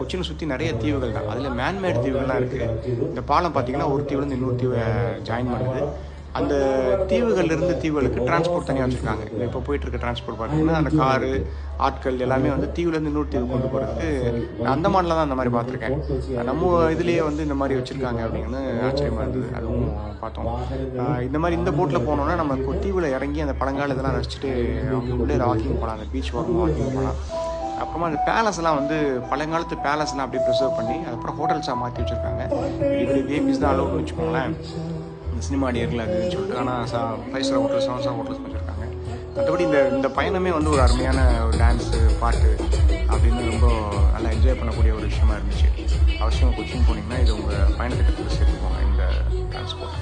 கொச்சினை சுற்றி நிறைய தீவுகள் தான். அதில் மேன்மேட் தீவுகள்லாம் இருக்குது. இந்த பாலம் பார்த்தீங்கன்னா ஒரு தீவுலேருந்து இன்னொரு தீவை ஜாயின் பண்ணுது. அந்த தீவுகள்லேருந்து தீவுகளுக்கு டிரான்ஸ்போர்ட் தனியாக வச்சுருக்காங்க. இப்போ போயிட்டுருக்க டிரான்ஸ்போர்ட் பார்த்தீங்கன்னா அந்த காரு ஆட்கள் எல்லாமே வந்து தீவுலேருந்து இன்னொரு தீவு கொண்டு போகிறதுக்கு நான் அந்தமானில் தான் அந்த மாதிரி பார்த்துருக்கேன். நம்ம இதுலேயே வந்து இந்த மாதிரி வச்சுருக்காங்க அப்படின்னு ஆச்சரியமாக இருந்தது. அதுவும் பார்த்தோம். இந்த மாதிரி இந்த போட்டில் போனோன்னா நம்ம தீவில் இறங்கி அந்த பழங்கால இதெல்லாம் ரசிச்சுட்டு அவங்க உள்ளே வாக்கிங் போகலாம். அந்த பீச் வாக்கிங் போகலாம். அப்புறமா அந்த பேலஸ்லாம் வந்து பழங்காலத்து பேலஸ்லாம் அப்படியே ப்ரிசர்வ் பண்ணி அதுக்கப்புறம் ஹோட்டல்ஸாக மாற்றி வச்சுருக்காங்க. இப்படி விஐபிஸ் தான் அலோவ்னு வச்சுக்கோங்களேன். சினிமா டியரில் அதுன்னு சொல்லிட்டு. ஆனால் 5 ஸ்டார் ஹோட்டல்ஸ் 7 ஸ்டார் ஹோட்டல்ஸ் வச்சுருக்காங்க. மற்றபடி இந்த பயணமே வந்து ஒரு அருமையான ஒரு டான்ஸு பாட்டு அப்படின்னு ரொம்ப நல்லா என்ஜாய் பண்ணக்கூடிய ஒரு விஷயமா இருந்துச்சு. அவசியம் கொச்சின் போனீங்கன்னா இது உங்கள் பயணத்திட்டத்தில் சேர்த்துக்கோங்க இந்த டிரான்ஸ்போர்ட்.